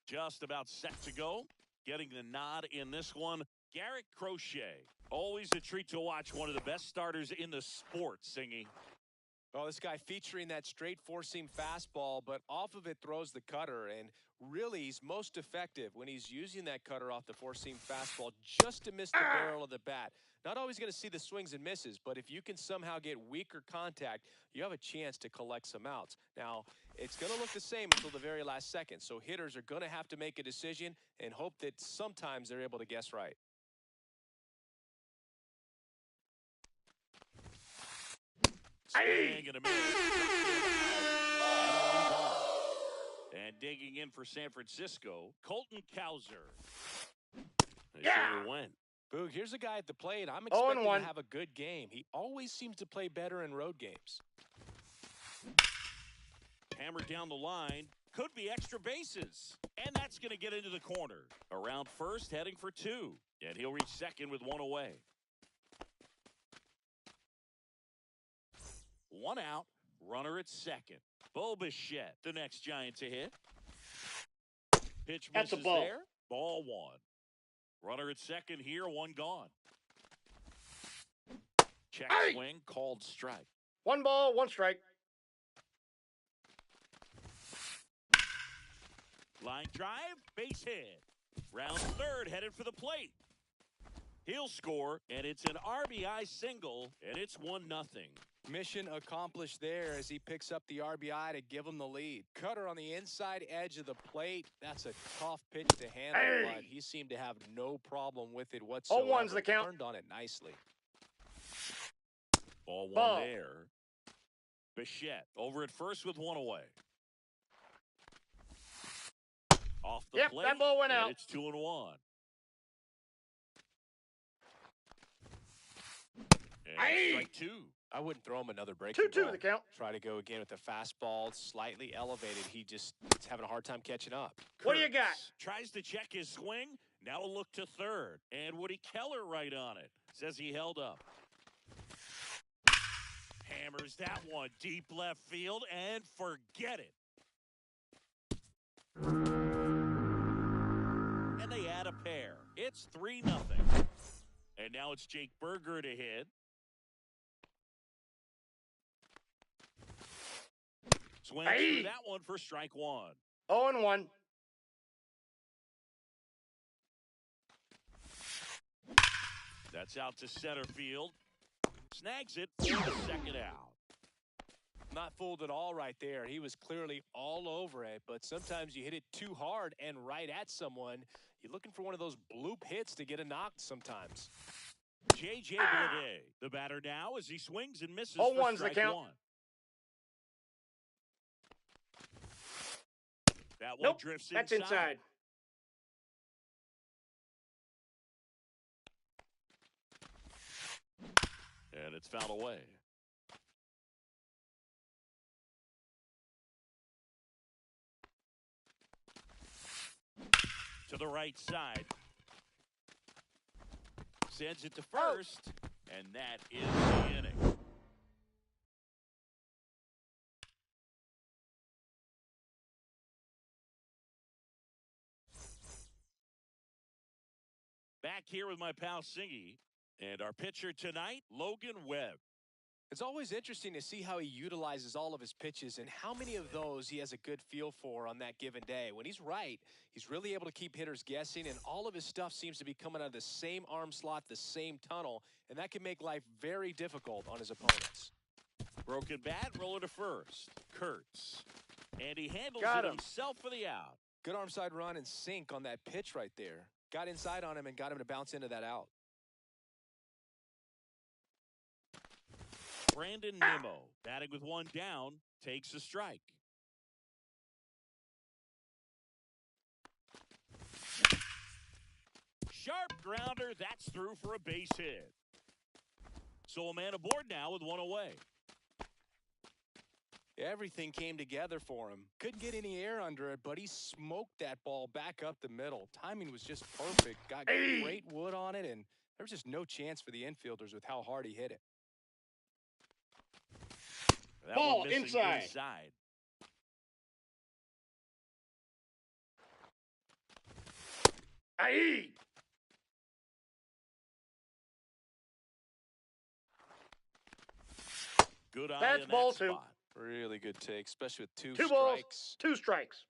Just about set to go. Getting the nod in this one, Garrett Crochet. Always a treat to watch, one of the best starters in the sport, Singy. Well, this guy featuring that straight four-seam fastball, but off of it throws the cutter, and really he's most effective when he's using that cutter off the four-seam fastball just to miss the barrel of the bat. Not always going to see the swings and misses, but if you can somehow get weaker contact, you have a chance to collect some outs. Now, it's going to look the same until the very last second, so hitters are going to have to make a decision and hope that sometimes they're able to guess right. Swing and a miss. And digging in for San Francisco, Colton Cowser. Yeah. Went. Boog, here's a guy at the plate. I'm expecting to have a good game. He always seems to play better in road games. Hammered down the line. Could be extra bases. And that's going to get into the corner. Around first, heading for two. And he'll reach second with one away. One out. Runner at second. Bo Bichette, the next Giant to hit. Pitch misses there. Ball one. Runner at second here, one gone. Check swing, called strike. 1 ball, 1 strike. Line drive, base hit. Round third, headed for the plate. He'll score, and it's an RBI single, and it's 1-0. Mission accomplished there as he picks up the RBI to give him the lead. Cutter on the inside edge of the plate. That's a tough pitch to handle, but he seemed to have no problem with it whatsoever. 0-1's the count. Turned on it nicely. Ball one there. Bichette over at first with one away. Off the plate. That ball went out. It's 2-1. And strike two. I wouldn't throw him another breaking 2-2 the count. Try to go again with the fastball, slightly elevated. He just is having a hard time catching up. What do you got? Tries to check his swing. Now a look to third. And Woody Keller right on it. Says he held up. Hammers that one deep left field and forget it. And they add a pair. It's 3-0. And now it's Jake Berger to hit. Swings through that one for strike one. 0-1. That's out to center field. Snags it for the second out. Not fooled at all right there. He was clearly all over it, but sometimes you hit it too hard and right at someone. You're looking for one of those bloop hits to get a knock sometimes. J.J. Bleday, the batter now as he swings and misses 0-1's for strike the count. one. That one drifts inside. That's inside. And it's fouled away. To the right side. Sends it to first. And that is the inning. Back here with my pal Singy. And our pitcher tonight, Logan Webb. It's always interesting to see how he utilizes all of his pitches and how many of those he has a good feel for on that given day. When he's right, he's really able to keep hitters guessing, and all of his stuff seems to be coming out of the same arm slot, the same tunnel, and that can make life very difficult on his opponents. Broken bat, roller to first. Kurtz. And he handles Got it him. himself for the out. Good arm side run and sink on that pitch right there. Got inside on him and got him to bounce into that out. Brandon Nimmo, batting with one down, takes a strike. Sharp grounder, that's through for a base hit. So a man aboard now with one away. Everything came together for him. Couldn't get any air under it, but he smoked that ball back up the middle. Timing was just perfect. Got great wood on it, and there was just no chance for the infielders with how hard he hit it. That ball one missing inside. Aye. Good eye That's in ball that two. spot. Really good take, especially with two Two strikes. balls, two strikes.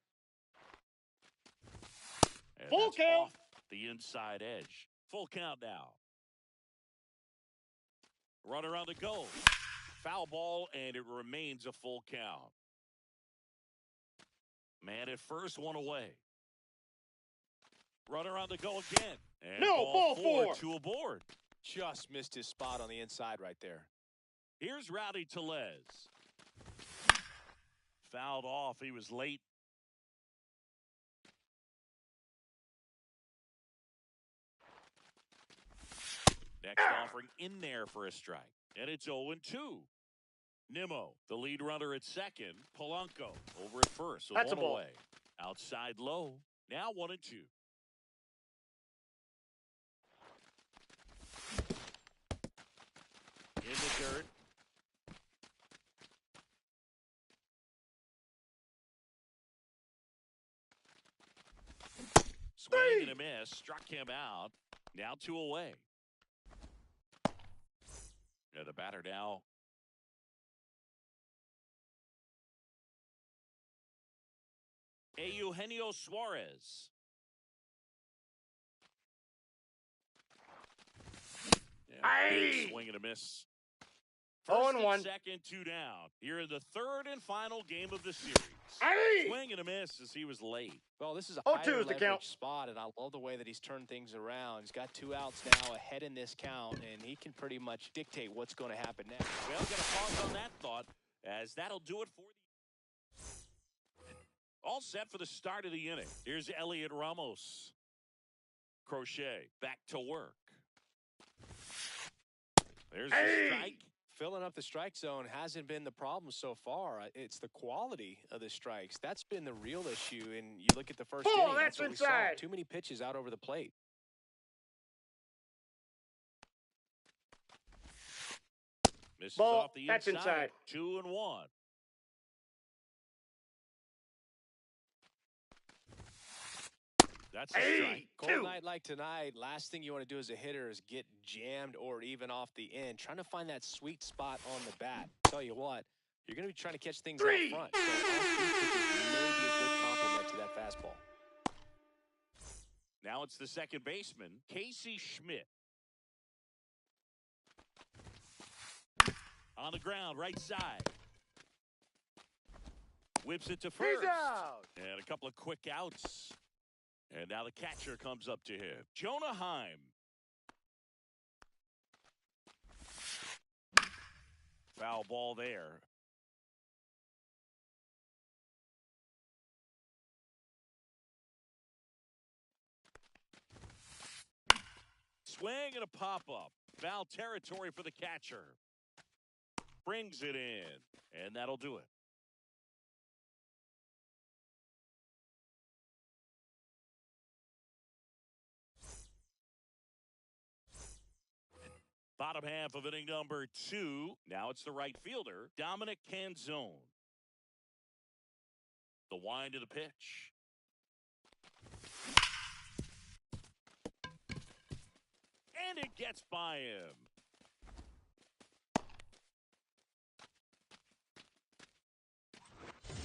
And Full that's count. off the inside edge. Full count now. Runner on the go. Foul ball, and it remains a full count. Man at first, one away. Runner on the go again. And No, ball four. Two aboard. Just missed his spot on the inside right there. Here's Rowdy Tellez. Fouled off. He was late. Next offering in there for a strike. And it's 0-2. Nimmo, the lead runner at second. Polanco over at first. So That's one a ball. away. Outside low. Now 1-2. In the dirt. Swing and a miss. Struck him out. Now 2 away. Yeah, the batter now. Eugenio Suarez. Big swing and a miss. First and 0-1. second, 2 down. Here in the third and final game of the series. Swing and a miss as he was late. Well, this is a 0-2 higher is the count. leverage spot, and I love the way that he's turned things around. He's got 2 outs now ahead in this count, and he can pretty much dictate what's going to happen next. Well, got to pause on that thought, as that'll do it for the... All set for the start of the inning. Here's Elliot Ramos. Crochet back to work. There's the strike. Filling up the strike zone hasn't been the problem so far. It's the quality of the strikes. That's been the real issue. And you look at the first inning, that's what we saw. Too many pitches out over the plate. Misses Ball. off the That's inside. 2-1. That's a strike. Cold night like tonight, last thing you want to do as a hitter is get jammed or even off the end. Trying to find that sweet spot on the bat. Tell you what, you're going to be trying to catch things out front. So off-speed pitches may be a good complement to that fastball. Now it's the second baseman, Casey Schmidt. On the ground, right side. Whips it to first. He's out. And a couple of quick outs. And now the catcher comes up to him. Jonah Heim. Foul ball there. Swing and a pop-up. Foul territory for the catcher. Brings it in. And that'll do it. Bottom half of inning number 2. Now it's the right fielder, Dominic Canzone. The wind of the pitch. And it gets by him.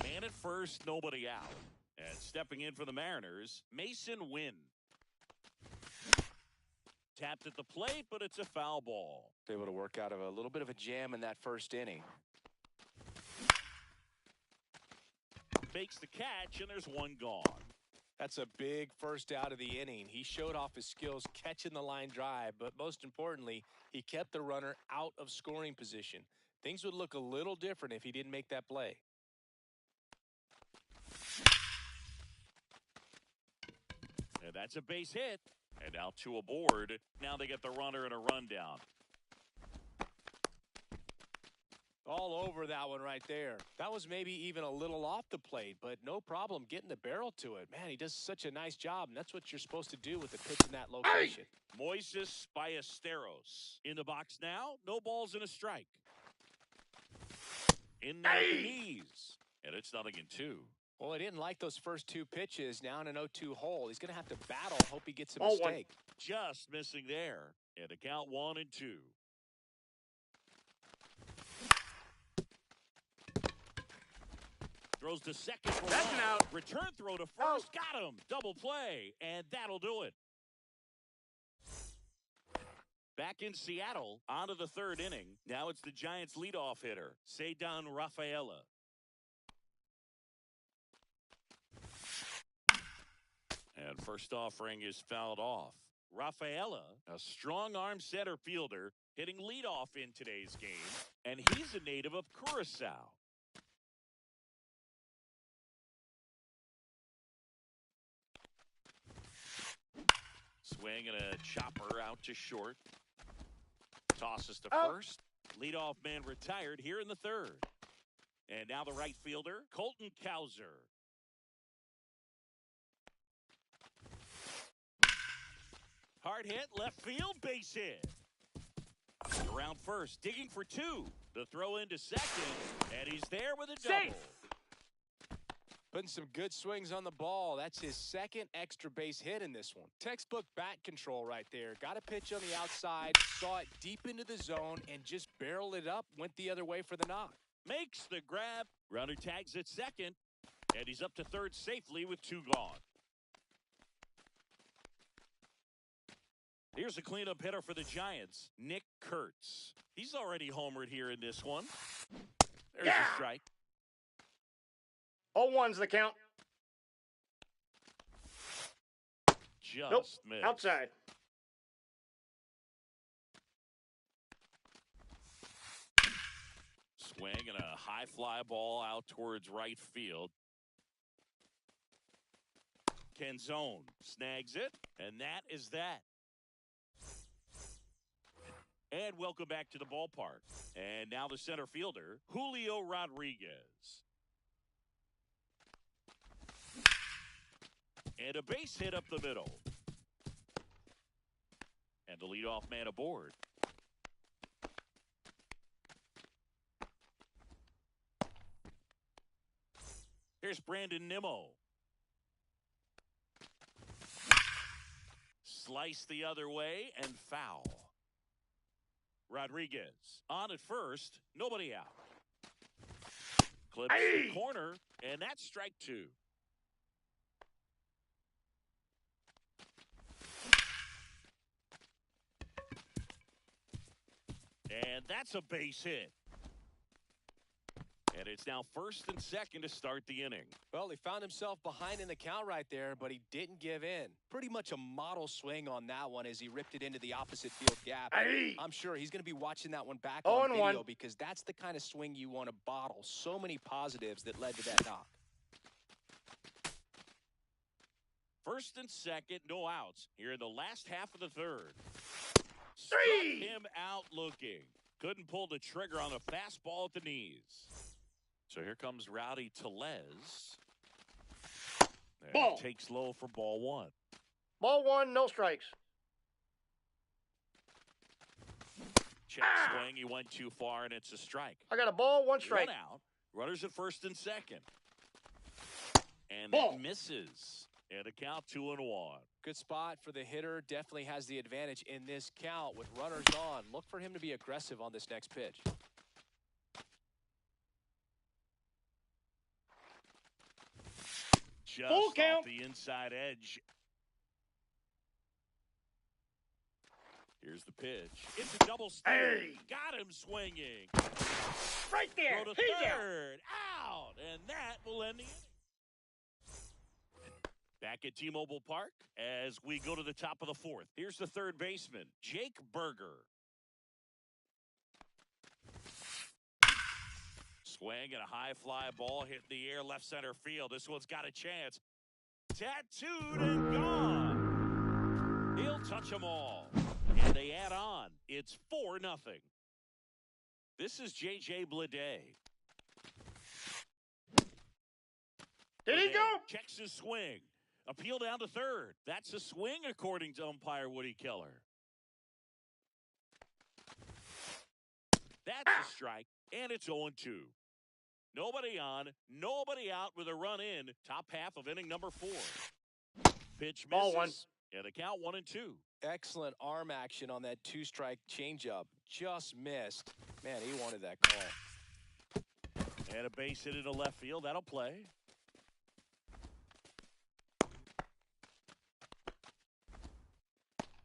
Man at first, nobody out. And stepping in for the Mariners, Mason Wynn. Tapped at the plate, but it's a foul ball. Able to work out of a little bit of a jam in that first inning. Makes the catch, and there's one gone. That's a big first out of the inning. He showed off his skills catching the line drive, but most importantly, he kept the runner out of scoring position. Things would look a little different if he didn't make that play. And that's a base hit. And now 2 aboard. Now they get the runner and a rundown. All over that one right there. That was maybe even a little off the plate, but no problem getting the barrel to it. Man, he does such a nice job, and that's what you're supposed to do with a pitch in that location. Moises Ballesteros in the box now. No balls and a strike. In there at the knees. And it's 0-2. Well, he didn't like those first 2 pitches. Now in an 0-2 hole. He's going to have to battle. Hope he gets a mistake. Just missing there. And a count 1-2. Throws to second for That's an out. Return throw to first. Got him. Double play. And that'll do it. Back in Seattle, on to the 3rd inning. Now it's the Giants' leadoff hitter, Ceddanne Rafaela. And first offering is fouled off. Rafaela, a strong-arm center fielder, hitting leadoff in today's game. And he's a native of Curacao. Swing and a chopper out to short. Tosses to first. Leadoff man retired here in the 3rd. And now the right fielder, Colton Cowser. Hard hit, left field, base hit. Around first, digging for 2. The throw into second, and he's there with a double. Safe. Putting some good swings on the ball. That's his 2nd extra base hit in this one. Textbook bat control right there. Got a pitch on the outside, saw it deep into the zone, and just barreled it up, went the other way for the knock. Makes the grab. Runner tags at second, and he's up to 3rd safely with 2 gone. Here's a cleanup hitter for the Giants, Nick Kurtz. He's already homered here in this one. There's a strike. 0-1's the count. Just missed. Outside. Swing and a high fly ball out towards right field. Canzone snags it, and that is that. And welcome back to the ballpark. And now the center fielder, Julio Rodriguez. And a base hit up the middle. And the leadoff man aboard. Here's Brandon Nimmo. Slice the other way and foul. Rodriguez on at first, nobody out. Clips the corner, and that's strike 2. And that's a base hit. And it's now 1st and 2nd to start the inning. Well, he found himself behind in the count right there, but he didn't give in. Pretty much a model swing on that one as he ripped it into the opposite field gap. I'm sure he's going to be watching that one back on video because that's the kind of swing you want to bottle. So many positives that led to that knock. 1st and 2nd, no outs here in the last half of the 3rd. 3. Struck him out looking. Couldn't pull the trigger on a fastball at the knees. So here comes Rowdy Tellez. Ball. Takes low for ball 1. Ball 1, no strikes. Check swing. He went too far, and it's a strike. I got a ball, 1 strike. 1 out. Runners at 1st and 2nd. And Ball. that misses. And a count 2-1. Good spot for the hitter. Definitely has the advantage in this count with runners on. Look for him to be aggressive on this next pitch. Just Full off count. the inside edge. Here's the pitch. It's a double steal. Got him swinging. Right there. Throw to He's out. 3rd. Out. And that will end the inning. Back at T-Mobile Park as we go to the top of the 4th. Here's the 3rd baseman, Jake Berger. Swing and a high fly ball hitting the air left center field. This one's got a chance. Tattooed and gone. He'll touch them all. And they add on. It's 4-0. This is J.J. Bleday. Did he go? Checks his swing. Appeal down to third. That's a swing according to umpire Woody Keller. That's a strike, and it's 0-2. Nobody on, nobody out with a run in. Top half of inning number 4. Pitch misses, Ball one. and the count 1-2. Excellent arm action on that 2-strike changeup. Just missed. Man, he wanted that call. And a base hit into left field. That'll play.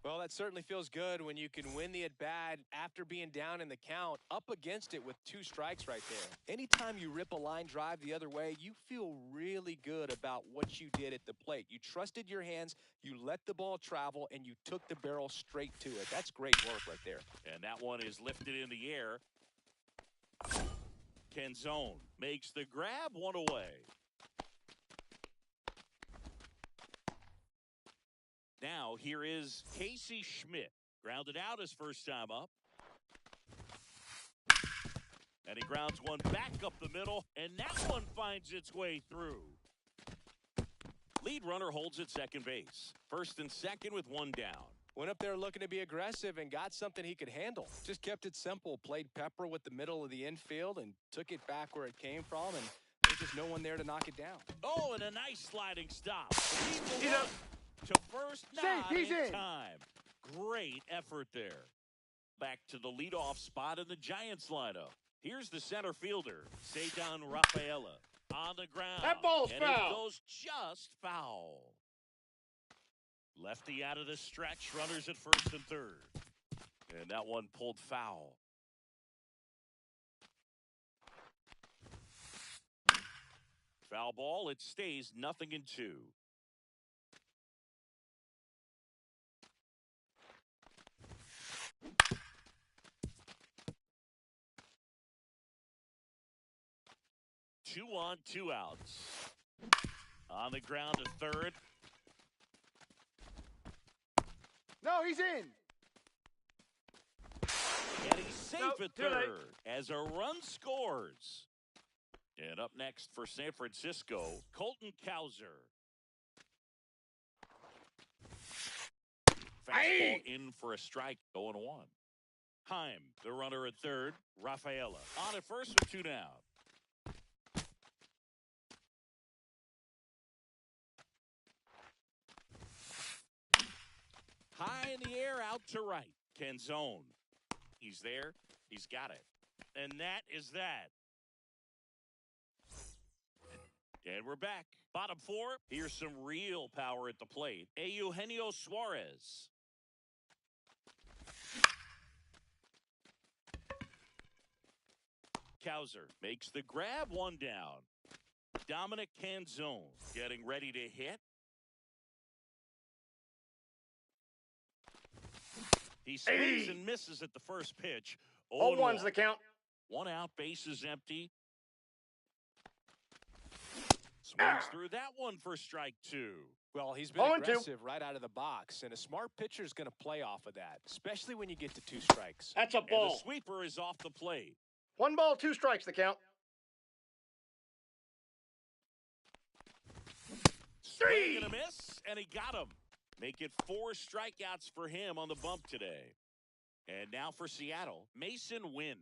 Well, that certainly feels good when you can win the at-bat after being down in the count, up against it with 2 strikes right there. Anytime you rip a line drive the other way, you feel really good about what you did at the plate. You trusted your hands, you let the ball travel, and you took the barrel straight to it. That's great work right there. And that one is lifted in the air. Canzone makes the grab, 1 away. Now, here is Casey Schmidt. Grounded out his first time up. And he grounds one back up the middle, and that one finds its way through. Lead runner holds at second base. First and second with 1 down. Went up there looking to be aggressive and got something he could handle. Just kept it simple. Played pepper with the middle of the infield and took it back where it came from, and there's just no one there to knock it down. Oh, and a nice sliding stop. He's up. To first, not He's in time. Great effort there. Back to the leadoff spot in the Giants lineup. Here's the center fielder, Cedar Rafaela, on the ground. That ball's and foul. It goes just foul. Lefty out of the stretch, runners at first and third. And that one pulled foul. Foul ball, it stays 0-2. Two on, 2 outs. On the ground to third. No, he's in. And he's safe Nope, at too late. third as a run scores. And up next for San Francisco, Colton Cowser. Fastball in for a strike, 0-1. Heim, the runner at third. Rafaela on at first with 2 down. High in the air, out to right. Canzone. He's there. He's got it. And that is that. And we're back. Bottom 4. Here's some real power at the plate. Eugenio Suarez. Cowser makes the grab, 1 down. Dominic Canzone getting ready to hit. He swings and misses at the first pitch. 0-1's the count. 1 out, base is empty. Swings through that one for strike 2. Well, he's been 0-2. aggressive right out of the box, and a smart pitcher is going to play off of that, especially when you get to 2 strikes. That's a And ball. the sweeper is off the plate. 1 ball, 2 strikes, the count. Swing and a miss, and he got him. Make it 4 strikeouts for him on the bump today. And now for Seattle, Mason Wynn.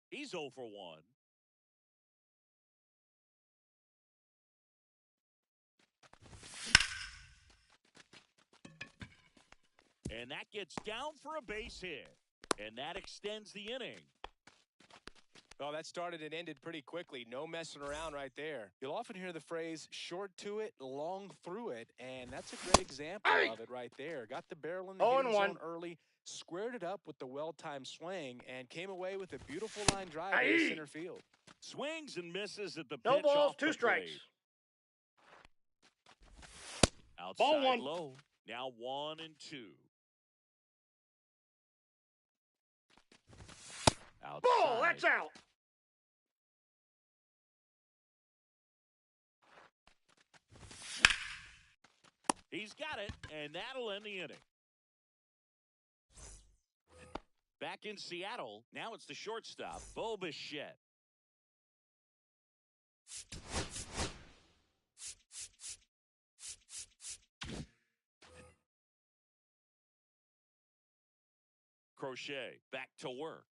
He's 0 for 1. And that gets down for a base hit. And that extends the inning. Well, that started and ended pretty quickly. No messing around right there. You'll often hear the phrase, short to it, long through it, and that's a great example of it right there. Got the barrel in the hitting zone early, squared it up with the well-timed swing, and came away with a beautiful line drive in center field. Swings and misses at the No pitch balls, off 2 the strikes. plate. Outside Ball 1. low. Now 1 and 2. Outside. Ball, that's out. He's got it, and that'll end the inning. Back in Seattle, now it's the shortstop, Bo Bichette. Crochet back to work.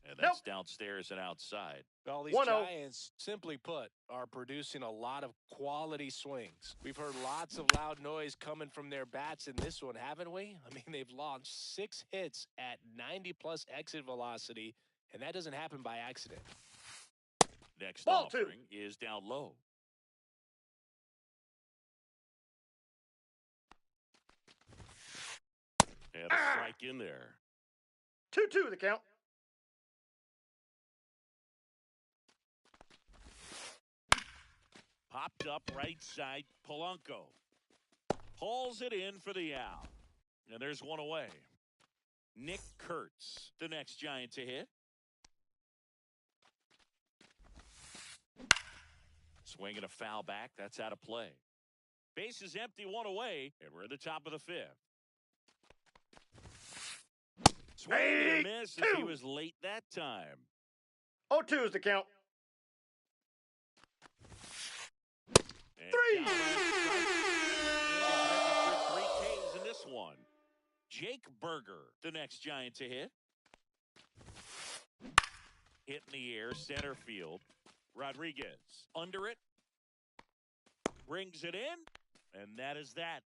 And that's downstairs and outside. Well, these 1-0. Giants, simply put, are producing a lot of quality swings. We've heard lots of loud noise coming from their bats in this one, haven't we? I mean, they've launched 6 hits at 90-plus exit velocity, and that doesn't happen by accident. Next Ball offering is down low. And a strike in there. 2-2 the count. Popped up right side, Polanco. Hauls it in for the out. And there's one away. Nick Kurtz, the next Giant to hit. Swinging a foul back. That's out of play. Base is empty, one away, and we're at the top of the 5th. Swing and a miss as he was late that time. 0-2 is the count. And 3. Three Ks in this one. Jake Berger, the next Giant to hit. Hit in the air, center field. Rodriguez under it. Brings it in, and that is that.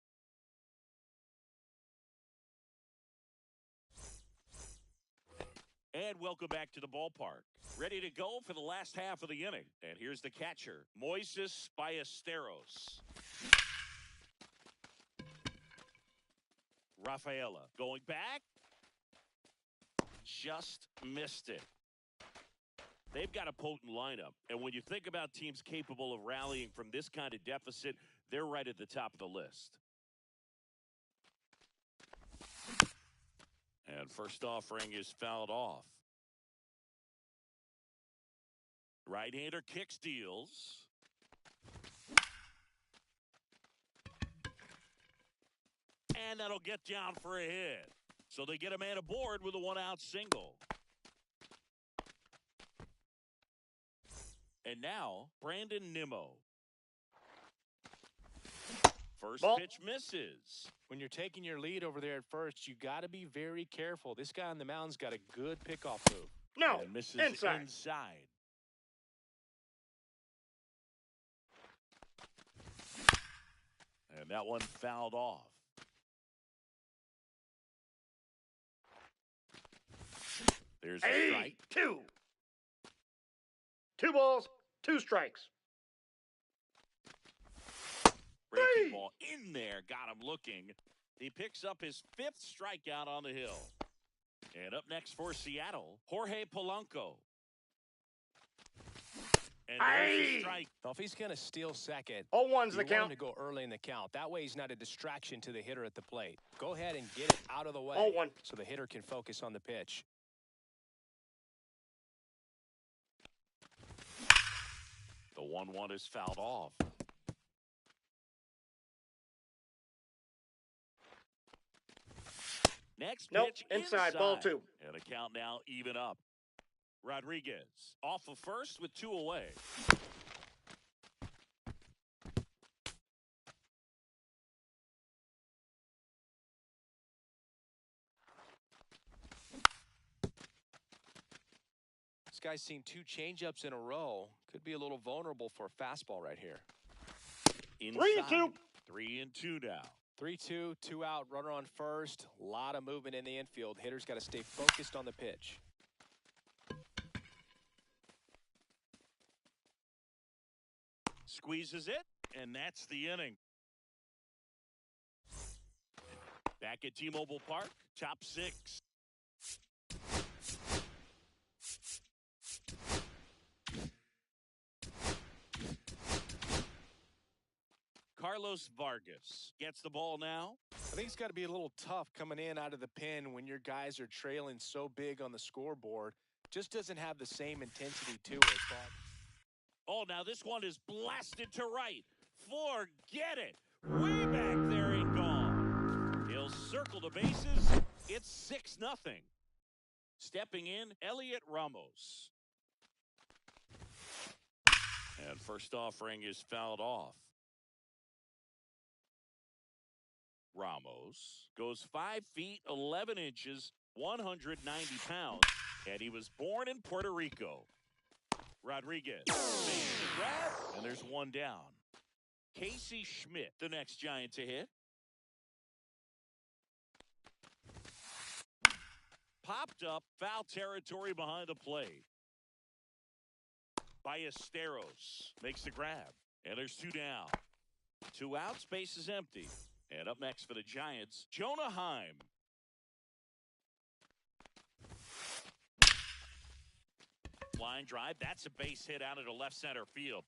And welcome back to the ballpark. Ready to go for the last half of the inning. And here's the catcher, Moises Ballesteros. Rafaela going back. Just missed it. They've got a potent lineup. And when you think about teams capable of rallying from this kind of deficit, they're right at the top of the list. And first offering is fouled off. Right-hander kicks, deals. And that'll get down for a hit. So they get a man aboard with a one-out single. And now, Brandon Nimmo. First pitch misses. When you're taking your lead over there at first, you got to be very careful. This guy on the mound's got a good pickoff move. No, And misses inside. And that one fouled off. There's a strike. 2. 2 balls, 2 strikes. Breaking ball in there, got him looking. He picks up his 5th strikeout on the hill. And up next for Seattle, Jorge Polanco. And there's a strike. Well, if he's going to steal second, 0-1's the you want count. him to go early in the count. That way he's not a distraction to the hitter at the plate. Go ahead and get it out of the way 0-1. so the hitter can focus on the pitch. The 1-1 is fouled off. Next pitch inside, ball 2. And the count now even up. Rodriguez off of first with 2 away. This guy's seen 2 changeups in a row. Could be a little vulnerable for a fastball right here. Inside. 3-2. 3-2 now. 3-2, 2 out, runner on first. A lot of movement in the infield. Hitter's got to stay focused on the pitch. Squeezes it, and that's the inning. Back at T-Mobile Park, top 6. Carlos Vargas gets the ball now. I think it's got to be a little tough coming in out of the pen when your guys are trailing so big on the scoreboard. Just doesn't have the same intensity to it. But oh, now this one is blasted to right. Forget it. Way back there and gone. He'll circle the bases. It's 6-0. Stepping in, Elliot Ramos. And first offering is fouled off. Ramos goes 5 feet 11 inches, 190 pounds, and he was born in Puerto Rico. Rodriguez makes the grab, and there's one down. Casey Schmidt, the next Giant to hit. Popped up, foul territory behind the plate. Ballesteros makes the grab, and there's 2 down. 2 out, space is empty. And up next for the Giants, Jonah Heim. Line drive, that's a base hit out into left center field.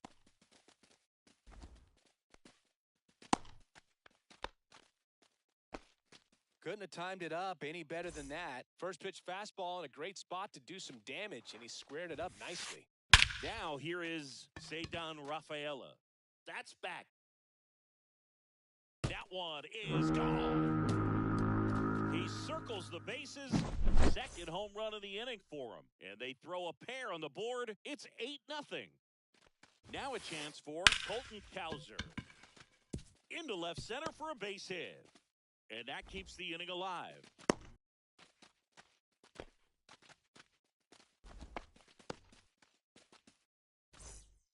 Couldn't have timed it up any better than that. First pitch fastball in a great spot to do some damage, and he squared it up nicely. Now here is Ceddanne Rafaela. That's back. That one is gone. He circles the bases. Second home run of the inning for him. And they throw a pair on the board. It's 8-0. Now a chance for Colton Cowser. Into left center for a base hit. And that keeps the inning alive.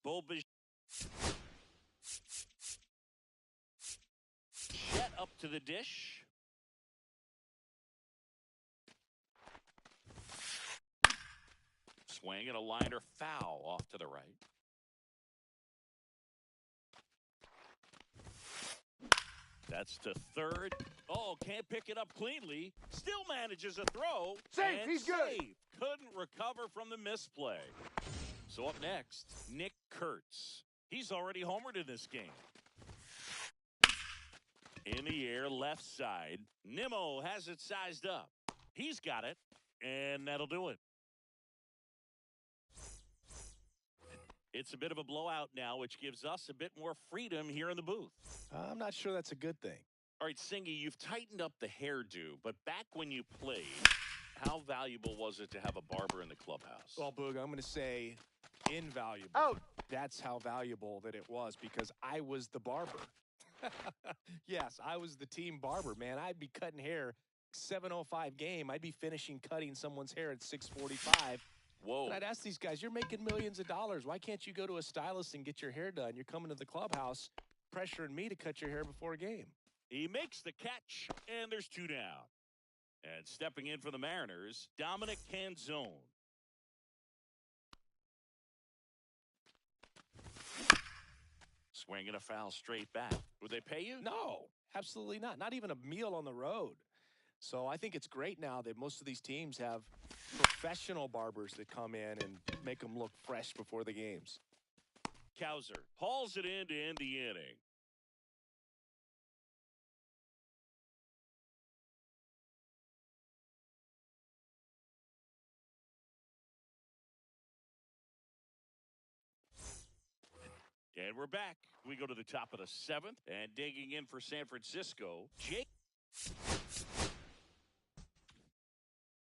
Bulbish. Jet up to the dish. Swing and a liner foul off to the right. That's to third. Oh, can't pick it up cleanly. Still manages a throw. Safe, and he's good. safe. Couldn't recover from the misplay. So up next, Nick Kurtz. He's already homered in this game. In the air, left side. Nimmo has it sized up. He's got it, and that'll do it. It's a bit of a blowout now, which gives us a bit more freedom here in the booth. I'm not sure that's a good thing. All right, Singy, you've tightened up the hairdo, but back when you played, how valuable was it to have a barber in the clubhouse? Well, Boog, I'm going to say invaluable. Out. That's how valuable that it was because I was the barber. Yes, I was the team barber, man. I'd be cutting hair 7:05 game. I'd be finishing cutting someone's hair at 6:45. Whoa. And I'd ask these guys, you're making millions of dollars. Why can't you go to a stylist and get your hair done? You're coming to the clubhouse pressuring me to cut your hair before a game. He makes the catch, and there's 2 down. And stepping in for the Mariners, Dominic Canzone. Swinging a foul straight back. Would they pay you? No, absolutely not. Not even a meal on the road. So I think it's great now that most of these teams have professional barbers that come in and make them look fresh before the games. Cowser hauls it in to end the inning. And we're back. We go to the top of the 7th, and digging in for San Francisco, Jake.